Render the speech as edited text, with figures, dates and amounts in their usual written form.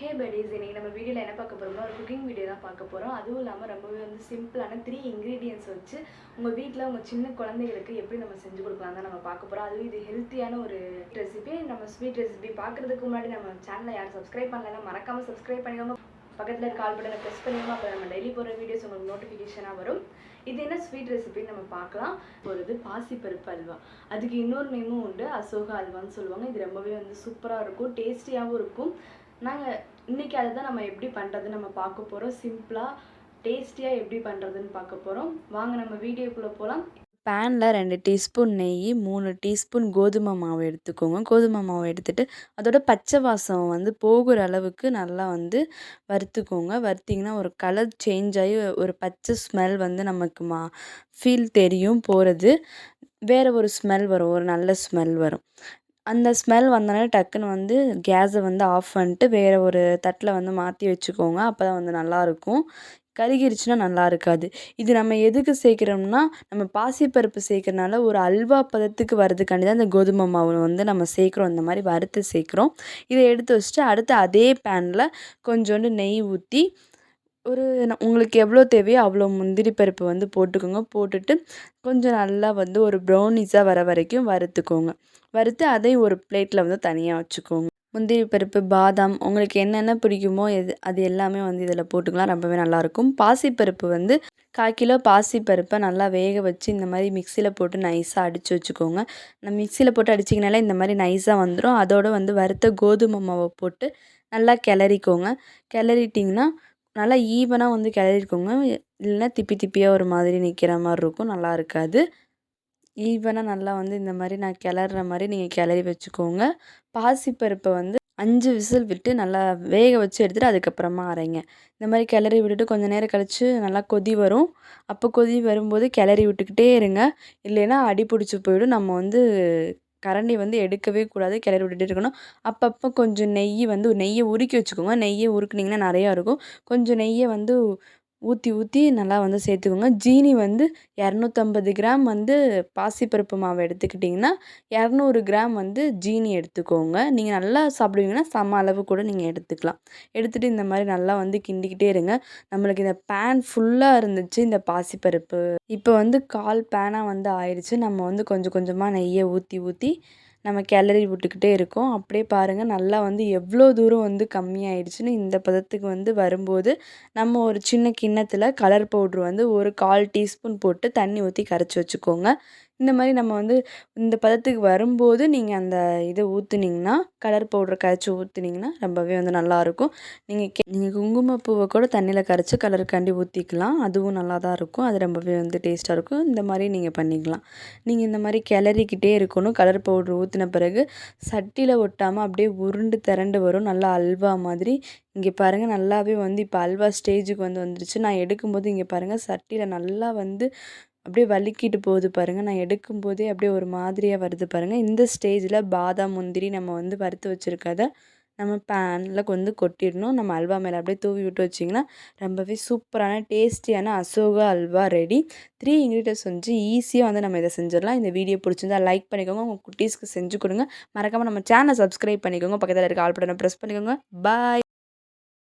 ஹே buddies, இன்னைக்கு நம்ம வீடியோவில் என்ன பார்க்க போகிறோம்னா ஒரு குக்கிங் வீடியோ தான் பார்க்க போகிறோம். அதுவும் இல்லாமல் ரொம்பவே சிம்பிளான 3 இன்க்ரீடியன்ட்ஸ் வச்சு உங்கள் வீட்டில் உங்கள் சின்ன குழந்தைகளுக்கு எப்படி நம்ம செஞ்சு கொடுக்கலாம் தான் நம்ம பார்க்க போகிறோம். அதுவும் இது ஹெல்த்தியான ஒரு ரெசிபி. நம்ம ஸ்வீட் ரெசிபி பார்க்குறதுக்கு முன்னாடி நம்ம சேனலை யாரும் சப்ஸ்கிரைப் பண்ணலைன்னா மறக்காமல் சப்ஸ்கிரைப் பண்ணிக்கோங்க. பக்கத்தில் இருக்க கால் பட்டனை ப்ரெஸ் பண்ணிக்கோங்க. அப்போ நம்ம டெய்லி போகிற வீடியோஸ் உங்களுக்கு நோட்டிஃபிகேஷனாக வரும். இது என்ன ஸ்வீட் ரெசிபின்னு நம்ம பார்க்கலாம். ஒரு பாசி பருப்பு அல்வா, அதுக்கு இன்னொரு நேமும் உண்டு, அசோகா அல்வான்னு சொல்லுவாங்க. இது ரொம்பவே சூப்பராக இருக்கும், டேஸ்டியாகவும் இருக்கும். நாங்கள் இன்றைக்கி அதை தான் நம்ம எப்படி பண்ணுறதுன்னு நம்ம பார்க்க போகிறோம். சிம்பிளாக டேஸ்டியாக எப்படி பண்ணுறதுன்னு பார்க்க போகிறோம். வாங்க நம்ம வீடியோக்குள்ளே போகலாம். பேனில் 2 டீஸ்பூன் நெய், 3 டீஸ்பூன் கோதுமை மாவு எடுத்துக்கோங்க. கோதுமை மாவு எடுத்துகிட்டு அதோட பச்சை வாசம் போகிற அளவுக்கு நல்லா வறுத்துக்கோங்க. வறுத்திங்கன்னா ஒரு கலர் சேஞ்ச் ஆகி ஒரு பச்சை ஸ்மெல் நமக்கு ஃபீல் தெரியும் போகிறது. வேறு ஒரு ஸ்மெல் வரும், ஒரு நல்ல ஸ்மெல் வரும். அந்த ஸ்மெல் வந்தோடனே டக்குன்னு கேஸை ஆஃப் பண்ணிட்டு வேறு ஒரு தட்டில் மாற்றி வச்சுக்கோங்க. அப்போ தான் நல்லாயிருக்கும். கருகிருச்சுன்னா நல்லா இருக்காது. இது நம்ம எதுக்கு சேர்க்குறோம்னா, நம்ம பாசிப்பருப்பு சேர்க்கறனால ஒரு அல்வா பதத்துக்கு வரதுக்காண்டி தான் இந்த கோதுமை மாவு நம்ம சேர்க்குறோம். இந்த மாதிரி வறுத்து சேர்க்குறோம். இதை எடுத்து வச்சுட்டு அடுத்து அதே பேனில் கொஞ்சோண்டு நெய் ஊற்றி உங்களுக்கு எவ்வளோ தேவையோ அவ்வளோ முந்திரி பருப்பு போட்டுக்கோங்க. போட்டுட்டு கொஞ்சம் நல்லா ஒரு ப்ரௌனிஸாக வர வரைக்கும் வறுத்துக்கோங்க. வறுத்து அதையும் ஒரு பிளேட்டில் தனியாக வச்சுக்கோங்க. முந்திரி பருப்பு, பாதாம் உங்களுக்கு என்னென்ன பிடிக்குமோ அது எல்லாமே இதில் போட்டுக்கலாம். ரொம்பவே நல்லாயிருக்கும். பாசிப்பருப்பு 1/4 கிலோ பாசிப்பருப்பை நல்லா வேக வச்சு இந்த மாதிரி மிக்சியில் போட்டு நைஸாக அடித்து வச்சுக்கோங்க. நம்ம மிக்சியில் போட்டு அடிச்சிங்கனாலே இந்த மாதிரி நைஸாக வந்துடும். அதோடு வறுத்த கோதுமை மாவை போட்டு நல்லா கிளறிக்கோங்க. கிளறிட்டிங்கன்னா நல்லா ஈவனாக கிளறிக்கோங்க. இல்லைன்னா திப்பி திப்பியாக ஒரு மாதிரி நிற்கிற மாதிரி இருக்கும், நல்லா இருக்காது. ஈவனாக நல்லா இந்த மாதிரி நான் கிளறுற மாதிரி நீங்கள் கிளறி வச்சுக்கோங்க. பாசிப்பருப்பை 5 விசில் விட்டு நல்லா வேக வச்சு எடுத்துகிட்டு அதுக்கப்புறமா அரைங்க. இந்த மாதிரி கிளறி விட்டுட்டு கொஞ்சம் நேரம் கழித்து நல்லா கொதி வரும். அப்போ கொதி வரும்போது கிளறி விட்டுக்கிட்டே இருங்க. இல்லைன்னா அடி பிடிச்சி போயிடும். நம்ம கரண்டி எடுக்கவே கூடாது, கிளறி விட்டுட்டே இருக்கணும். அப்பப்போ கொஞ்சம் நெய்யை உருக்கி வச்சுக்கோங்க. நெய்யை உருக்குனிங்கன்னா நிறையா இருக்கும். கொஞ்சம் நெய்யை ஊற்றி நல்லா சேர்த்துக்கோங்க. ஜீனி 250 கிராம் பாசிப்பருப்பு மாவு எடுத்துக்கிட்டிங்கன்னா 200 கிராம் ஜீனி எடுத்துக்கோங்க. நீங்கள் நல்லா சாப்பிடுவீங்கன்னா சம அளவு கூட நீங்கள் எடுத்துக்கலாம். எடுத்துகிட்டு இந்த மாதிரி நல்லா கிண்டிக்கிட்டே இருங்க. நம்மளுக்கு இந்த பேன் ஃபுல்லாக இருந்துச்சு இந்த பாசிப்பருப்பு. இப்போ 1/4 பேனாக ஆயிடுச்சு. நம்ம கொஞ்சம் கொஞ்சமாக நெய்யை ஊற்றி நம்ம கிளறி விட்டுக்கிட்டே இருக்கோம். அப்படியே பாருங்கள் நல்லா எவ்வளோ தூரம் கம்மியாயிடுச்சுன்னு. இந்த பதத்துக்கு வரும்போது நம்ம ஒரு சின்ன கிண்ணத்தில் கலர் பவுட்ரு ஒரு 1/4 டீஸ்பூன் போட்டு தண்ணி ஊற்றி கரைச்சி வச்சுக்கோங்க. இந்த மாதிரி நம்ம இந்த பதத்துக்கு வரும்போது நீங்கள் அந்த இதை ஊற்றுனீங்கன்னா, கலர் பவுட்ரை கரைச்சி ஊற்றுனீங்கன்னா ரொம்பவே நல்லாயிருக்கும். நீங்கள் குங்குமப்பூவை கூட தண்ணியில் கரைச்சி கலருக்காண்டி ஊற்றிக்கலாம். அதுவும் நல்லா தான் இருக்கும். அது ரொம்பவே டேஸ்ட்டாக இருக்கும். இந்த மாதிரி நீங்கள் பண்ணிக்கலாம். நீங்கள் இந்த மாதிரி கிளறிக்கிட்டே இருக்கணும். கலர் பவுட்ரு ஊற்றின பிறகு சட்டியில் ஒட்டாமல் அப்படியே உருண்டு திரண்டு வரும், நல்லா அல்வா மாதிரி. இங்கே பாருங்கள் நல்லாவே இப்போ அல்வா ஸ்டேஜுக்கு வந்துருச்சு. நான் எடுக்கும்போது இங்கே பாருங்கள் சட்டியில் நல்லா அப்படியே வலிக்கிட்டு போகுது பாருங்கள். நான் எடுக்கும்போதே அப்படியே ஒரு மாதிரியாக வருது பாருங்கள். இந்த ஸ்டேஜில் பாதாம், முந்திரி நம்ம வறுத்து வச்சுருக்கத நம்ம பேனில் கொட்டிடணும். நம்ம அல்வா மேலே அப்படியே தூவி விட்டு வச்சிங்கன்னா ரொம்பவே சூப்பரான டேஸ்டியான அசோகா அல்வா ரெடி. 3 இன்க்ரீடியன்ட்ஸ் ஈஸியாக நம்ம இதை செஞ்சிடலாம். இந்த வீடியோ பிடிச்சிருந்தா லைக் பண்ணிக்கோங்க. உங்கள் குட்டீஸ்க்கு செஞ்சு கொடுங்க. மறக்காமல் நம்ம சேனலை சப்ஸ்கிரைப் பண்ணிக்கோங்க. பக்கத்தில் இருக்க ஆல் பட்டனை ப்ரெஸ் பண்ணிக்கோங்க. பாய்.